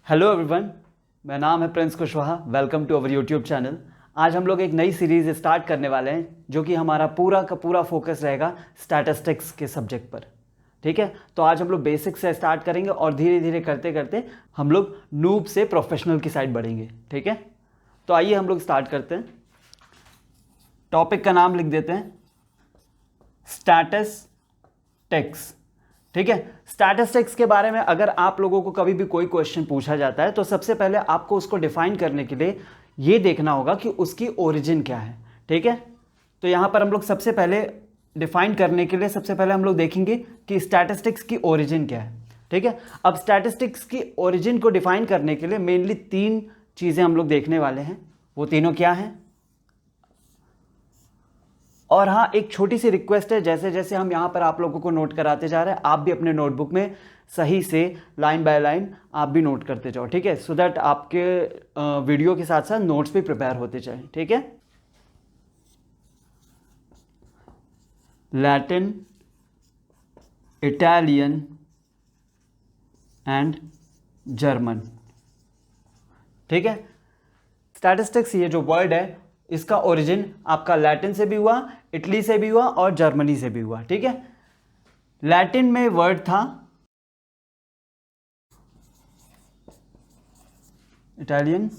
Hello everyone, मेरा नाम है Prince Kushwaha. Welcome to our YouTube channel. आज हम लोग एक नई सीरीज़ स्टार्ट करने वाले हैं जो कि हमारा पूरा का पूरा फोकस रहेगा स्टैटिस्टिक्स के सब्जेक्ट पर। ठीक है, तो आज हम लोग बेसिक से स्टार्ट करेंगे और धीरे धीरे करते करते हम लोग नूब से प्रोफेशनल की साइड बढ़ेंगे। ठीक है, तो आइए हम लोग स्टार्ट करते हैं। टॉपिक का नाम लिख देते हैं स्टैटिस्टिक्स। ठीक है, स्टैटिस्टिक्स के बारे में अगर आप लोगों को कभी भी कोई क्वेश्चन पूछा जाता है तो सबसे पहले आपको उसको डिफाइन करने के लिए ये देखना होगा कि उसकी ओरिजिन क्या है। ठीक है, तो यहां पर हम लोग सबसे पहले डिफाइन करने के लिए सबसे पहले हम लोग देखेंगे कि स्टैटिस्टिक्स की ओरिजिन क्या है। ठीक है, अब स्टैटिस्टिक्स की ओरिजिन को डिफाइन करने के लिए मेनली 3 चीज़ें हम लोग देखने वाले हैं। वो तीनों क्या हैं? और हाँ, एक छोटी सी रिक्वेस्ट है, जैसे जैसे हम यहाँ पर आप लोगों को नोट कराते जा रहे हैं, आप भी अपने नोटबुक में सही से लाइन बाय लाइन आप भी नोट करते जाओ। ठीक है, सो दैट आपके वीडियो के साथ साथ नोट्स भी प्रिपेयर होते जाए। ठीक है, लैटिन, इटालियन एंड जर्मन। ठीक है, स्टैटिस्टिक्स ये जो वर्ड है इसका ओरिजिन आपका लैटिन से भी हुआ, इटली से भी हुआ और जर्मनी से भी हुआ। ठीक है, लैटिन में वर्ड था इटालियन,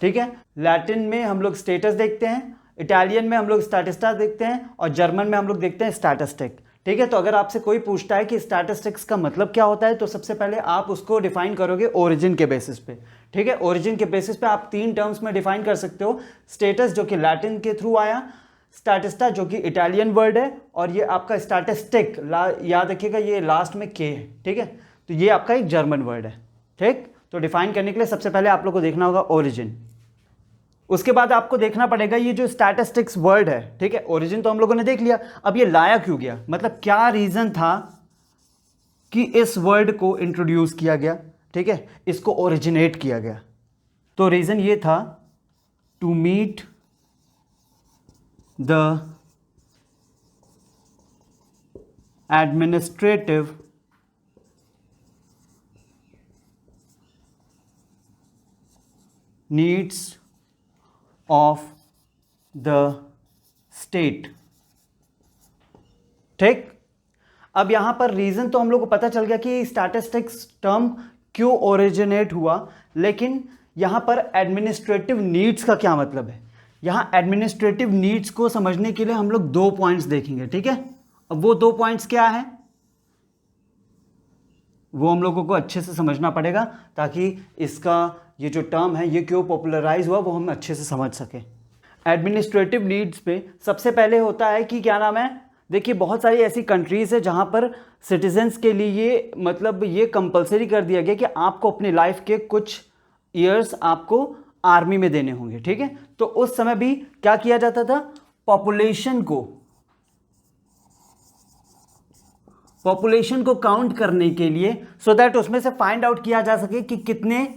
ठीक है, लैटिन में हम लोग स्टेटस देखते हैं, इटालियन में हम लोग स्टैटिस्टा देखते हैं और जर्मन में हम लोग देखते हैं स्टैटिस्टिक। ठीक है, तो अगर आपसे कोई पूछता है कि स्टैटिस्टिक्स का मतलब क्या होता है तो सबसे पहले आप उसको डिफाइन करोगे ओरिजिन के बेसिस पे। ठीक है, ओरिजिन के बेसिस पे आप 3 टर्म्स में डिफाइन कर सकते हो। स्टेटस जो कि लैटिन के थ्रू आया, स्टैटिस्टा जो कि इटालियन वर्ड है, और ये आपका स्टैटिस्टिक याद रखिएगा ये लास्ट में के है। ठीक है, तो ये आपका एक जर्मन वर्ड है। ठीक, तो डिफाइन करने के लिए सबसे पहले आप लोग को देखना होगा ओरिजिन। उसके बाद आपको देखना पड़ेगा ये जो स्टैटिस्टिक्स वर्ड है। ठीक है, ओरिजिन तो हम लोगों ने देख लिया, अब ये लाया क्यों गया, मतलब क्या रीजन था कि इस वर्ड को इंट्रोड्यूस किया गया। ठीक है, इसको ओरिजिनेट किया गया। तो रीजन ये था to meet the administrative needs of the state. ठीक, अब यहां पर रीजन तो हम लोग को पता चल गया कि स्टैटिस्टिक्स टर्म क्यों ओरिजिनेट हुआ, लेकिन यहां पर एडमिनिस्ट्रेटिव नीड्स का क्या मतलब है। यहां एडमिनिस्ट्रेटिव नीड्स को समझने के लिए हम लोग 2 पॉइंट्स देखेंगे। ठीक है, अब वो 2 पॉइंट्स क्या है वो हम लोगों को अच्छे से समझना पड़ेगा ताकि इसका ये जो टर्म है ये क्यों पॉपुलराइज हुआ वो हम अच्छे से समझ सकें। एडमिनिस्ट्रेटिव नीड्स पे सबसे पहले होता है कि क्या नाम है, देखिए बहुत सारी ऐसी कंट्रीज़ है जहाँ पर सिटीजन्स के लिए ये मतलब ये कंपलसरी कर दिया गया कि आपको अपनी लाइफ के कुछ ईयर्स आपको आर्मी में देने होंगे। ठीक है, तो उस समय भी क्या किया जाता था, पॉपुलेशन को काउंट करने के लिए, सो दैट उसमें से फाइंड आउट किया जा सके कि कितने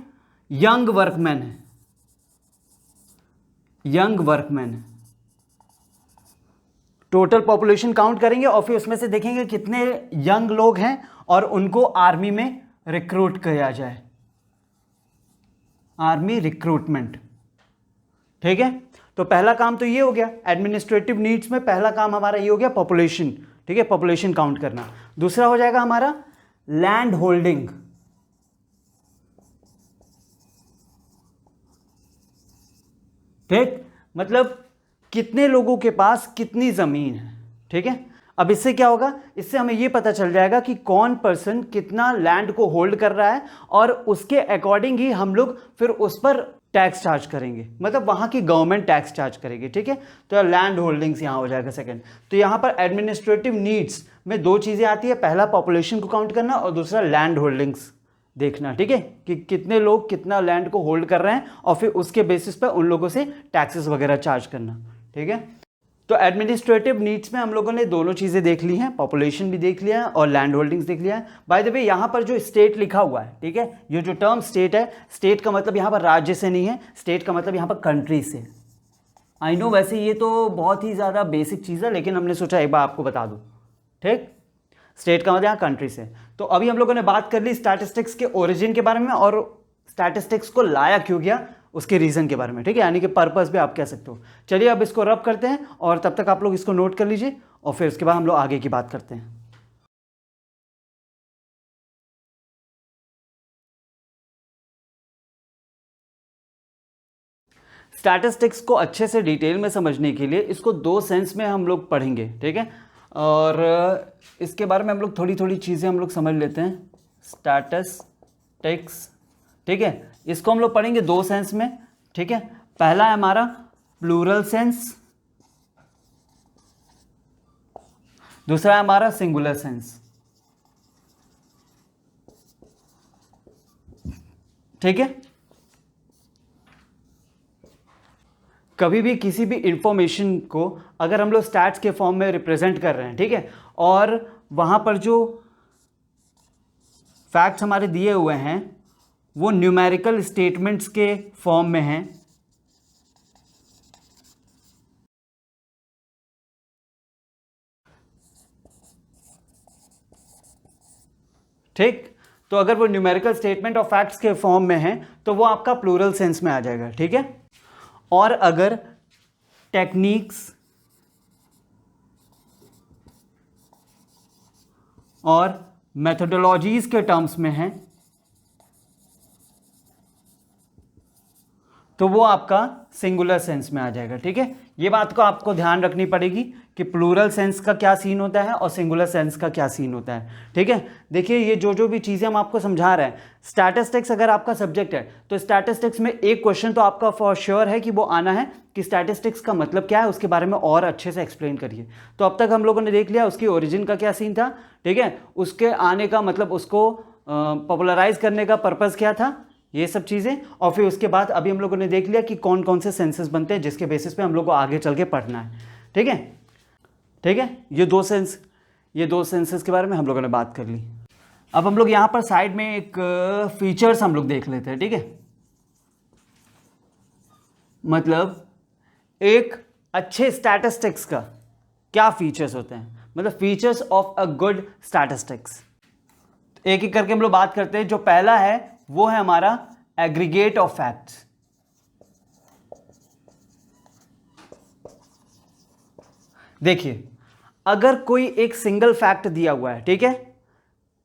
यंग वर्कमैन है, टोटल पॉपुलेशन काउंट करेंगे और फिर उसमें से देखेंगे कितने यंग लोग हैं और उनको आर्मी में रिक्रूट किया जाए, आर्मी रिक्रूटमेंट। ठीक है, तो पहला काम तो ये हो गया, एडमिनिस्ट्रेटिव नीड्स में पहला काम हमारा ये हो गया पॉपुलेशन। ठीक है, पॉपुलेशन काउंट करना। दूसरा हो जाएगा हमारा लैंड होल्डिंग। ठीक, मतलब कितने लोगों के पास कितनी जमीन है। ठीक है, अब इससे क्या होगा, इससे हमें यह पता चल जाएगा कि कौन पर्सन कितना लैंड को होल्ड कर रहा है और उसके अकॉर्डिंग ही हम लोग फिर उस पर टैक्स चार्ज करेंगे, मतलब वहां की गवर्नमेंट टैक्स चार्ज करेगी। ठीक है, तो लैंड होल्डिंग्स यहां हो जाएगा सेकंड। तो यहां पर एडमिनिस्ट्रेटिव नीड्स में 2 चीजें आती है, पहला पॉपुलेशन को काउंट करना और दूसरा लैंड होल्डिंग्स देखना। ठीक है, कि कितने लोग कितना लैंड को होल्ड कर रहे हैं और फिर उसके बेसिस पर उन लोगों से टैक्सेस वगैरह चार्ज करना। ठीक है, तो एडमिनिस्ट्रेटिव नीड्स में हम लोगों ने दोनों चीज़ें देख ली हैं, पॉपुलेशन भी देख लिया है और लैंड होल्डिंग्स देख लिया है। बाय द वे यहाँ पर जो स्टेट लिखा हुआ है, ठीक है, ये जो टर्म स्टेट है, स्टेट का मतलब यहाँ पर राज्य से नहीं है, स्टेट का मतलब यहाँ पर कंट्री से। आई नो वैसे ये तो बहुत ही ज़्यादा बेसिक चीज़ है, लेकिन हमने सोचा एक बार आपको बता दूँ, ठीक। स्टेट का मतलब यहाँ कंट्री से। तो अभी हम लोगों ने बात कर ली स्टैटिस्टिक्स के ओरिजिन के बारे में और स्टैटिस्टिक्स को लाया क्यों गया उसके रीज़न के बारे में, ठीक है, यानी कि पर्पस भी आप कह सकते हो। चलिए अब इसको रब करते हैं और तब तक आप लोग इसको नोट कर लीजिए और फिर उसके बाद हम लोग आगे की बात करते हैं। स्टैटिस्टिक्स को अच्छे से डिटेल में समझने के लिए इसको दो सेंस में हम लोग पढ़ेंगे, ठीक है, और इसके बारे में हम लोग थोड़ी थोड़ी चीज़ें हम लोग समझ लेते हैं। स्टैटिस्टिक्स, ठीक है, इसको हम लोग पढ़ेंगे दो सेंस में, ठीक है। पहला है हमारा प्लूरल सेंस, दूसरा है हमारा सिंगुलर सेंस, ठीक है। कभी भी किसी भी इंफॉर्मेशन को अगर हम लोग स्टैट्स के फॉर्म में रिप्रेजेंट कर रहे हैं, ठीक है, और वहां पर जो फैक्ट्स हमारे दिए हुए हैं वो न्यूमेरिकल स्टेटमेंट्स के फॉर्म में हैं, ठीक। तो अगर वो न्यूमेरिकल स्टेटमेंट ऑफ फैक्ट्स के फॉर्म में है तो वो आपका प्लूरल सेंस में आ जाएगा, ठीक है। और अगर टेक्निक्स और मेथोडोलॉजीज के टर्म्स में है तो वो आपका सिंगुलर सेंस में आ जाएगा, ठीक है। ये बात को आपको ध्यान रखनी पड़ेगी कि प्लूरल सेंस का क्या सीन होता है और सिंगुलर सेंस का क्या सीन होता है, ठीक है। देखिए ये जो भी चीज़ें हम आपको समझा रहे हैं, स्टैटिस्टिक्स अगर आपका सब्जेक्ट है तो स्टैटिस्टिक्स में एक क्वेश्चन तो आपका फॉर श्योर है कि वो आना है कि स्टैटिस्टिक्स का मतलब क्या है, उसके बारे में और अच्छे से एक्सप्लेन करिए। तो अब तक हम लोगों ने देख लिया उसकी ओरिजिन का क्या सीन था, ठीक है, उसके आने का मतलब उसको पॉपुलराइज करने का पर्पज़ क्या था, ये सब चीज़ें। और फिर उसके बाद अभी हम लोगों ने देख लिया कि कौन कौन से सेंसेस बनते हैं जिसके बेसिस पे हम लोग को आगे चल के पढ़ना है, ठीक है, ठीक है। ये दो सेंसेस के बारे में हम लोगों ने बात कर ली। अब हम लोग यहाँ पर साइड में एक फीचर्स हम लोग देख लेते हैं, ठीक है। मतलब एक अच्छे स्टैटिस्टिक्स का क्या फीचर्स होते हैं, मतलब features of a good statistics. एक एक करके हम लोग बात करते हैं। जो पहला है वो है हमारा एग्रीगेट ऑफ फैक्ट्स। देखिए अगर कोई एक सिंगल फैक्ट दिया हुआ है, ठीक है,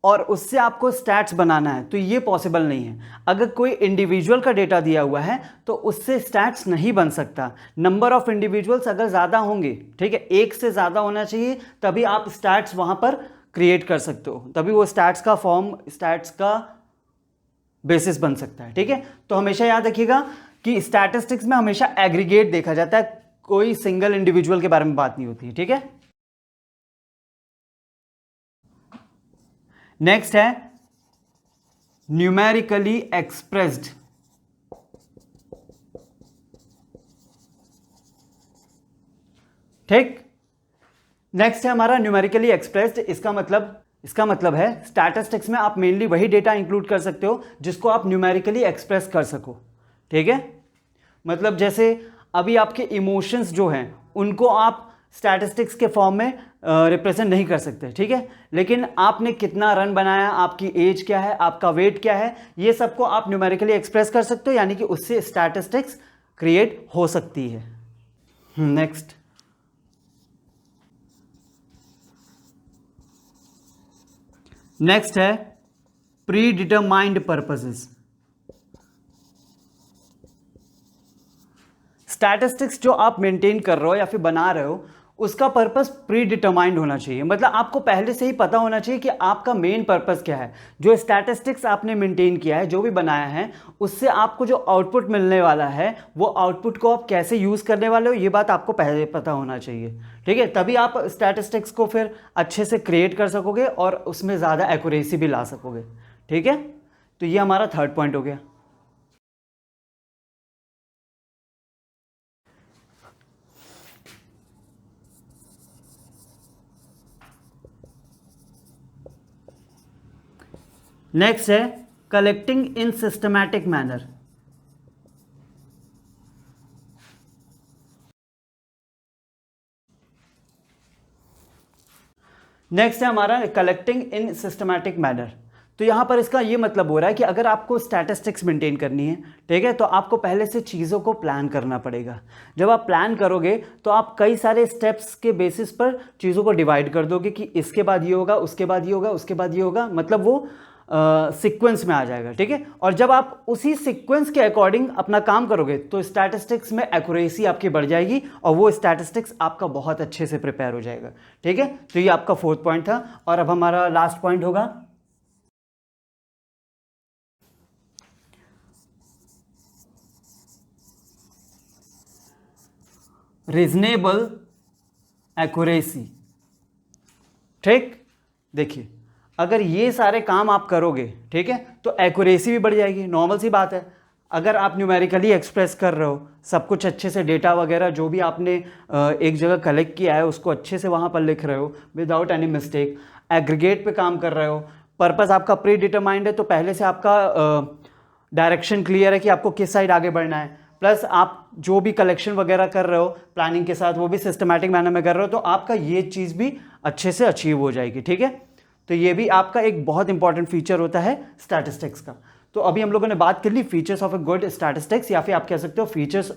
और उससे आपको स्टैट्स बनाना है तो ये पॉसिबल नहीं है। अगर कोई इंडिविजुअल का डेटा दिया हुआ है तो उससे स्टैट्स नहीं बन सकता। नंबर ऑफ इंडिविजुअल्स अगर ज़्यादा होंगे, ठीक है, एक से ज़्यादा होना चाहिए, तभी आप स्टैट्स वहाँ पर क्रिएट कर सकते हो, तभी वो स्टैट्स का फॉर्म, स्टैट्स का बेसिस बन सकता है, ठीक है। तो हमेशा याद रखिएगा कि स्टैटिस्टिक्स में हमेशा एग्रीगेट देखा जाता है, कोई सिंगल इंडिविजुअल के बारे में बात नहीं होती, ठीक है। नेक्स्ट है न्यूमेरिकली एक्सप्रेस्ड। ठीक, नेक्स्ट है हमारा न्यूमेरिकली एक्सप्रेस्ड। इसका मतलब है स्टैटिस्टिक्स में आप मेनली वही डेटा इंक्लूड कर सकते हो जिसको आप न्यूमेरिकली एक्सप्रेस कर सको, ठीक है। मतलब जैसे अभी आपके इमोशंस जो हैं उनको आप स्टैटिस्टिक्स के फॉर्म में रिप्रेजेंट नहीं कर सकते, ठीक है, लेकिन आपने कितना रन बनाया, आपकी एज क्या है, आपका वेट क्या है, ये सबको आप न्यूमेरिकली एक्सप्रेस कर सकते हो, यानी कि उससे स्टैटिस्टिक्स क्रिएट हो सकती है। नेक्स्ट नेक्स्ट है प्री डिटरमाइंड पर्पसेस। स्टैटिस्टिक्स जो आप मेंटेन कर रहे हो या फिर बना रहे हो उसका पर्पस प्री डिटरमाइंड होना चाहिए, मतलब आपको पहले से ही पता होना चाहिए कि आपका मेन पर्पस क्या है। जो स्टैटिस्टिक्स आपने मेंटेन किया है, जो भी बनाया है, उससे आपको जो आउटपुट मिलने वाला है वो आउटपुट को आप कैसे यूज़ करने वाले हो ये बात आपको पहले पता होना चाहिए, ठीक है। तभी आप स्टैटिस्टिक्स को फिर अच्छे से क्रिएट कर सकोगे और उसमें ज़्यादा एक्यूरेसी भी ला सकोगे, ठीक है। तो ये हमारा थर्ड पॉइंट हो गया। नेक्स्ट है कलेक्टिंग इन सिस्टमैटिक मैनर। नेक्स्ट है हमारा कलेक्टिंग इन सिस्टमैटिक मैनर। तो यहां पर इसका ये मतलब हो रहा है कि अगर आपको स्टैटिस्टिक्स मेंटेन करनी है, ठीक है, तो आपको पहले से चीज़ों को प्लान करना पड़ेगा। जब आप प्लान करोगे तो आप कई सारे स्टेप्स के बेसिस पर चीज़ों को डिवाइड कर दोगे कि इसके बाद ये होगा, उसके बाद ये होगा, उसके बाद ये होगा, मतलब वो सीक्वेंस में आ जाएगा, ठीक है। और जब आप उसी सीक्वेंस के अकॉर्डिंग अपना काम करोगे तो स्टैटिस्टिक्स में एक्यूरेसी आपकी बढ़ जाएगी और वो स्टैटिस्टिक्स आपका बहुत अच्छे से प्रिपेयर हो जाएगा, ठीक है। तो ये आपका 4th पॉइंट था। और अब हमारा लास्ट पॉइंट होगा रीजनेबल एक्यूरेसी, ठीक। देखिए, अगर ये सारे काम आप करोगे, ठीक है, तो एक्यूरेसी भी बढ़ जाएगी। नॉर्मल सी बात है, अगर आप न्यूमेरिकली एक्सप्रेस कर रहे हो, सब कुछ अच्छे से डेटा वगैरह जो भी आपने एक जगह कलेक्ट किया है उसको अच्छे से वहाँ पर लिख रहे हो विदाउट एनी मिस्टेक, एग्रीगेट पे काम कर रहे हो, पर्पस आपका प्री डिटरमाइंड है, तो पहले से आपका डायरेक्शन क्लियर है कि आपको किस साइड आगे बढ़ना है, प्लस आप जो भी कलेक्शन वगैरह कर रहे हो प्लानिंग के साथ वो भी सिस्टमैटिक मैनर में कर रहे हो, तो आपका ये चीज़ भी अच्छे से अचीव हो जाएगी, ठीक है। तो ये भी आपका एक बहुत इंपॉर्टेंट फीचर होता है स्टैटिस्टिक्स का। तो अभी हम लोगों ने बात कर ली features of a good statistics, या फिर आप कह सकते हो फीचर्स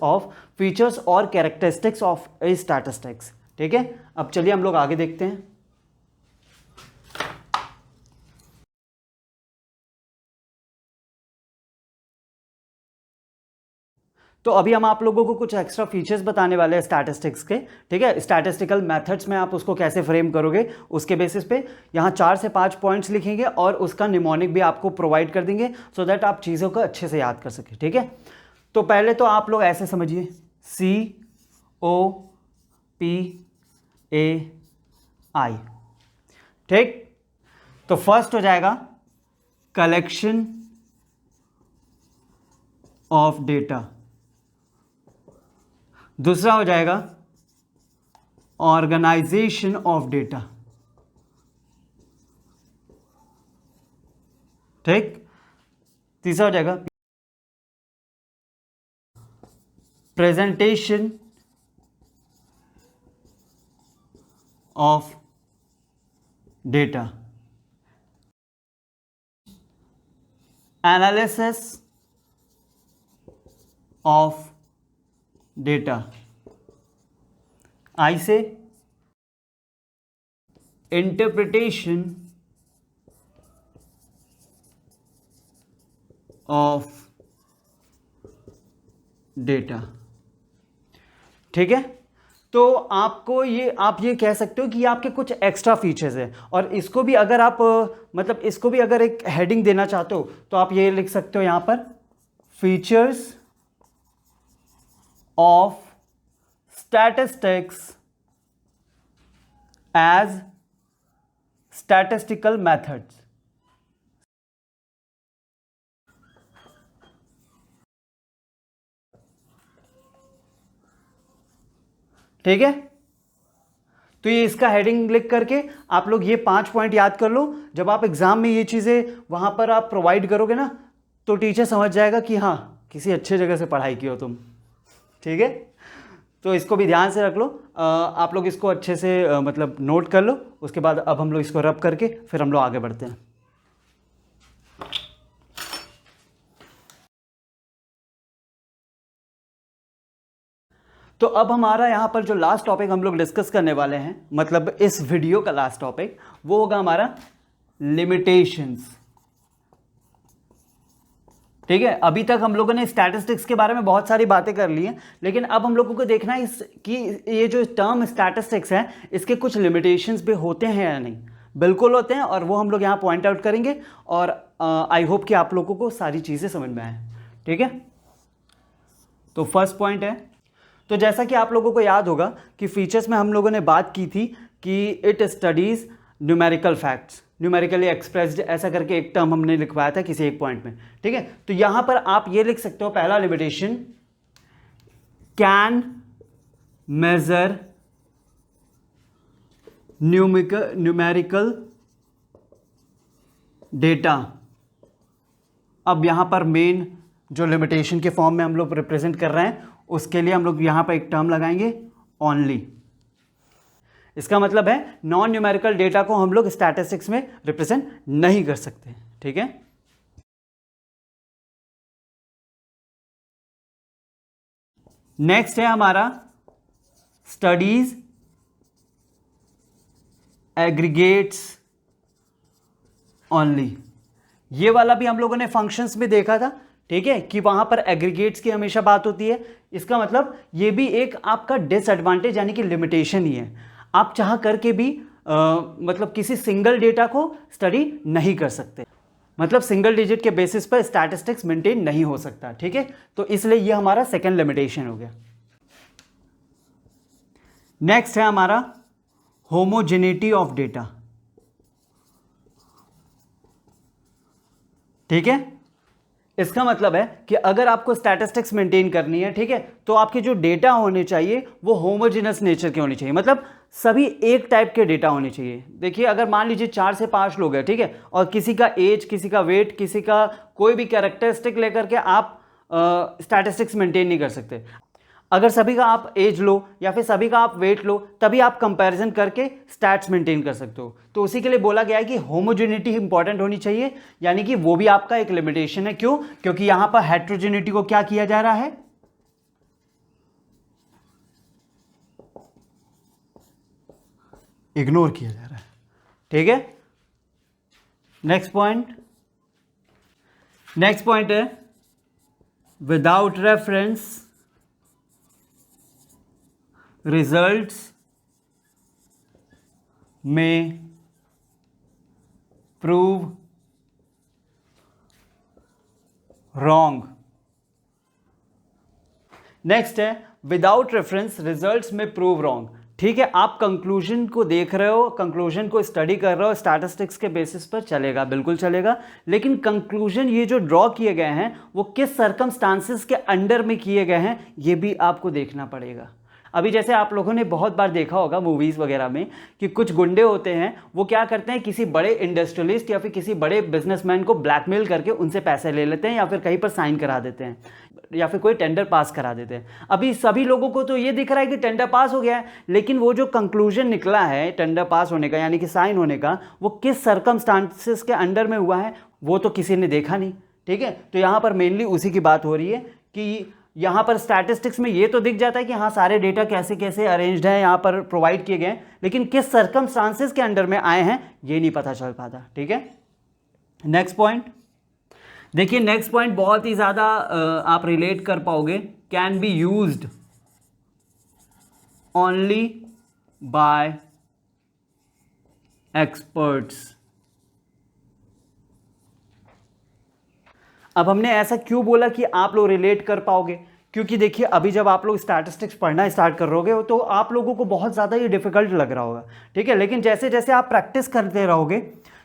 और कैरेक्टरिस्टिक्स ऑफ ए स्टैटिस्टिक्स, ठीक है। अब चलिए हम लोग आगे देखते हैं। तो अभी हम आप लोगों को कुछ एक्स्ट्रा फीचर्स बताने वाले हैं स्टैटिस्टिक्स के, ठीक है। स्टैटिस्टिकल मेथड्स में आप उसको कैसे फ्रेम करोगे उसके बेसिस पे यहाँ 4 से 5 पॉइंट्स लिखेंगे और उसका निमोनिक भी आपको प्रोवाइड कर देंगे सो दैट आप चीज़ों को अच्छे से याद कर सकें, ठीक है। तो पहले तो आप लोग ऐसे समझिए COPAI, ठीक। तो फर्स्ट हो जाएगा कलेक्शन ऑफ डेटा, दूसरा हो जाएगा ऑर्गेनाइजेशन ऑफ डेटा, ठीक। तीसरा हो जाएगा presentation of data, analysis of data, आई से इंटरप्रिटेशन ऑफ डेटा, ठीक है। तो आपको आप ये कह सकते हो कि ये आपके कुछ एक्स्ट्रा फीचर्स हैं और इसको भी अगर आप मतलब इसको भी अगर एक हेडिंग देना चाहते हो तो आप ये लिख सकते हो यहां पर features of statistics as statistical methods, ठीक है। तो ये इसका हेडिंग लिख करके आप लोग ये 5 पॉइंट याद कर लो। जब आप एग्जाम में ये चीजें वहां पर आप प्रोवाइड करोगे ना तो टीचर समझ जाएगा कि हाँ किसी अच्छे जगह से पढ़ाई की हो तुम, ठीक है। तो इसको भी ध्यान से रख लो, आप लोग इसको अच्छे से मतलब नोट कर लो। उसके बाद अब हम लोग इसको रब करके फिर हम लोग आगे बढ़ते हैं। तो अब हमारा यहाँ पर जो लास्ट टॉपिक हम लोग डिस्कस करने वाले हैं, मतलब इस वीडियो का लास्ट टॉपिक, वो होगा हमारा लिमिटेशंस, ठीक है। अभी तक हम लोगों ने स्टैटिस्टिक्स के बारे में बहुत सारी बातें कर ली हैं, लेकिन अब हम लोगों को देखना है कि ये जो टर्म स्टैटिस्टिक्स है इसके कुछ लिमिटेशंस भी होते हैं या नहीं। बिल्कुल होते हैं और वो हम लोग यहाँ पॉइंट आउट करेंगे और आई होप कि आप लोगों को सारी चीज़ें समझ में आए, ठीक है। तो फर्स्ट पॉइंट है, तो जैसा कि आप लोगों को याद होगा कि फीचर्स में हम लोगों ने बात की थी कि it studies numerical facts, numerically expressed, ऐसा करके एक टर्म हमने लिखवाया था किसी एक पॉइंट में, ठीक है। तो यहां पर आप ये लिख सकते हो, पहला limitation, can measure numerical data अब यहाँ पर मेन जो लिमिटेशन के फॉर्म में हम लोग रिप्रेजेंट कर रहे हैं उसके लिए हम लोग यहाँ पर एक टर्म लगाएंगे ओनली। इसका मतलब है नॉन न्यूमेरिकल डेटा को हम लोग स्टैटिस्टिक्स में रिप्रेजेंट नहीं कर सकते। ठीक है, नेक्स्ट है हमारा स्टडीज एग्रीगेट्स ओनली। ये वाला भी हम लोगों ने फंक्शंस में देखा था। ठीक है, कि वहां पर एग्रीगेट्स की हमेशा बात होती है। इसका मतलब ये भी एक आपका डिसएडवांटेज यानी कि लिमिटेशन ही है। आप चाह करके भी मतलब किसी सिंगल डेटा को स्टडी नहीं कर सकते, मतलब सिंगल डिजिट के बेसिस पर स्टैटिस्टिक्स मेंटेन नहीं हो सकता। ठीक है, तो इसलिए ये हमारा सेकंड लिमिटेशन हो गया। नेक्स्ट है हमारा होमोजेनिटी ऑफ डेटा। ठीक है, इसका मतलब है कि अगर आपको स्टैटिस्टिक्स मेंटेन करनी है, ठीक है, तो आपके जो डेटा होने चाहिए वो होमोजेनस नेचर के होने चाहिए, मतलब सभी एक टाइप के डेटा होने चाहिए। देखिए, अगर मान लीजिए 4 से 5 लोग हैं, ठीक है, और किसी का एज, किसी का वेट, किसी का कोई भी कैरेक्टरिस्टिक लेकर के आप स्टैटिस्टिक्स मेंटेन नहीं कर सकते। अगर सभी का आप एज लो या फिर सभी का आप वेट लो, तभी आप कंपैरिजन करके स्टैट्स मेंटेन कर सकते हो। तो उसी के लिए बोला गया है कि होमोजेनिटी इंपॉर्टेंट होनी चाहिए, यानी कि वो भी आपका एक लिमिटेशन है। क्यों? क्योंकि यहां पर हेट्रोजेनिटी को क्या किया जा रहा है, इग्नोर किया जा रहा है। ठीक है, नेक्स्ट पॉइंट है विदाउट रेफरेंस रिजल्ट्स में प्रूव रॉन्ग। नेक्स्ट है विदाउट रेफरेंस रिजल्ट्स में प्रूव रॉन्ग। ठीक है, आप कंक्लूजन को देख रहे हो, कंक्लूजन को स्टडी कर रहे हो, स्टैटिस्टिक्स के बेसिस पर चलेगा, बिल्कुल चलेगा, लेकिन कंक्लूजन ये जो ड्रॉ किए गए हैं वो किस सर्कमस्टांसेस के अंडर में किए गए हैं, ये भी आपको देखना पड़ेगा। अभी जैसे आप लोगों ने बहुत बार देखा होगा मूवीज़ वगैरह में कि कुछ गुंडे होते हैं, वो क्या करते हैं, किसी बड़े इंडस्ट्रियलिस्ट या फिर किसी बड़े बिजनेसमैन को ब्लैकमेल करके उनसे पैसे ले लेते हैं या फिर कहीं पर साइन करा देते हैं या फिर कोई टेंडर पास करा देते हैं। अभी सभी लोगों को तो ये दिख रहा है कि टेंडर पास हो गया है, लेकिन वो जो कंक्लूजन निकला है टेंडर पास होने का यानी कि साइन होने का, वो किस सर्कमस्टांसेस के अंडर में हुआ है वो तो किसी ने देखा नहीं। ठीक है, तो यहाँ पर मेनली उसी की बात हो रही है कि यहाँ पर स्टैटिस्टिक्स में ये तो दिख जाता है कि हाँ सारे डेटा कैसे कैसे अरेंज्ड हैं, यहाँ पर प्रोवाइड किए गए हैं, लेकिन किस सर्कमस्टांसेस के अंडर में आए हैं ये नहीं पता चल पाता। ठीक है, नेक्स्ट पॉइंट देखिए, नेक्स्ट पॉइंट बहुत ही ज़्यादा आप रिलेट कर पाओगे, can be used only by experts. अब हमने ऐसा क्यों बोला कि आप लोग रिलेट कर पाओगे, क्योंकि देखिए अभी जब आप लोग स्टैटिस्टिक्स पढ़ना स्टार्ट कर रहोगे तो आप लोगों को बहुत ज़्यादा ये डिफिकल्ट लग रहा होगा। ठीक है, लेकिन जैसे जैसे आप प्रैक्टिस करते रहोगे,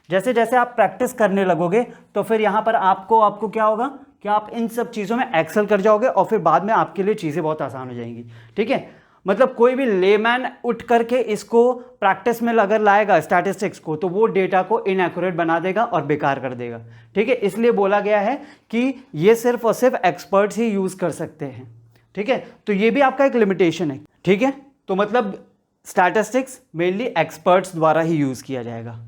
जैसे जैसे आप प्रैक्टिस करने लगोगे, तो फिर यहाँ पर आपको क्या होगा कि आप इन सब चीज़ों में एक्सेल कर जाओगे और फिर बाद में आपके लिए चीज़ें बहुत आसान हो जाएंगी। ठीक है, मतलब कोई भी लेमैन उठ करके इसको प्रैक्टिस में अगर लाएगा स्टैटिस्टिक्स को, तो वो डेटा को इनएक्यूरेट बना देगा और बेकार कर देगा। ठीक है, इसलिए बोला गया है कि ये सिर्फ और सिर्फ एक्सपर्ट्स ही यूज़ कर सकते हैं। ठीक है, तो ये भी आपका एक लिमिटेशन है। ठीक है, तो मतलब स्टैटिस्टिक्स मेनली एक्सपर्ट्स द्वारा ही यूज़ किया जाएगा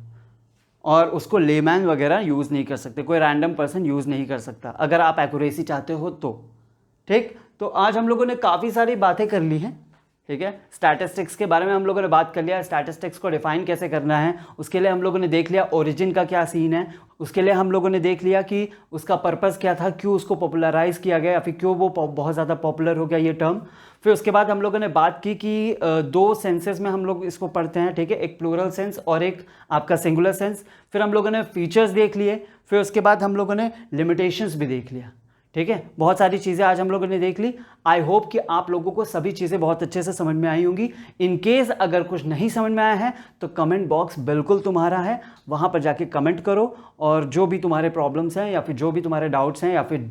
और उसको लेमैन वगैरह यूज़ नहीं कर सकते, कोई रैंडम पर्सन यूज़ नहीं कर सकता अगर आप एक्यूरेसी चाहते हो तो। ठीक, तो आज हम लोगों ने काफ़ी सारी बातें कर ली हैं। ठीक है, स्टैटिस्टिक्स के बारे में हम लोगों ने बात कर लिया, स्टैटिस्टिक्स को डिफाइन कैसे करना है उसके लिए हम लोगों ने देख लिया ओरिजिन का क्या सीन है, उसके लिए हम लोगों ने देख लिया कि उसका पर्पस क्या था, क्यों उसको पॉपुलराइज किया गया या फिर क्यों वो बहुत ज़्यादा पॉपुलर हो गया ये टर्म। फिर उसके बाद हम लोगों ने बात की कि दो सेंसेस में हम लोग इसको पढ़ते हैं। ठीक है, एक प्लूरल सेंस और एक आपका सिंगुलर सेंस। फिर हम लोगों ने फीचर्स देख लिए, फिर उसके बाद हम लोगों ने लिमिटेशंस भी देख लिया। ठीक है, बहुत सारी चीज़ें आज हम लोगों ने देख ली। आई होप कि आप लोगों को सभी चीज़ें बहुत अच्छे से समझ में आई होंगी। इन केस अगर कुछ नहीं समझ में आया है तो कमेंट बॉक्स बिल्कुल तुम्हारा है, वहाँ पर जाके कमेंट करो और जो भी तुम्हारे प्रॉब्लम्स हैं या फिर जो भी तुम्हारे डाउट्स हैं या फिर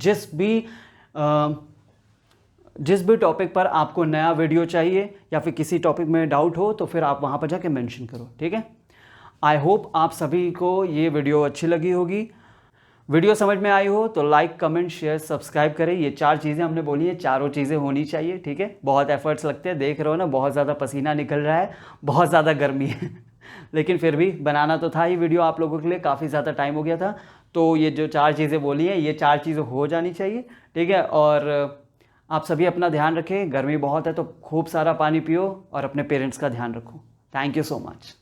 जिस भी टॉपिक पर आपको नया वीडियो चाहिए या फिर किसी टॉपिक में डाउट हो तो फिर आप वहाँ पर जाके मेंशन करो। ठीक है, आई होप आप सभी को ये वीडियो अच्छी लगी होगी। वीडियो समझ में आई हो तो लाइक कमेंट शेयर सब्सक्राइब करें। ये 4 चीज़ें हमने बोली हैं, चारों चीज़ें होनी चाहिए, ठीक है। बहुत एफर्ट्स लगते हैं, देख रहे हो ना, बहुत ज़्यादा पसीना निकल रहा है, बहुत ज़्यादा गर्मी है लेकिन फिर भी बनाना तो था ही वीडियो आप लोगों के लिए, काफ़ी ज़्यादा टाइम हो गया था। तो ये जो 4 चीज़ें बोली हैं, ये 4 चीज़ें हो जानी चाहिए, ठीक है। और आप सभी अपना ध्यान रखें, गर्मी बहुत है तो खूब सारा पानी पियो और अपने पेरेंट्स का ध्यान रखो। Thank you so much.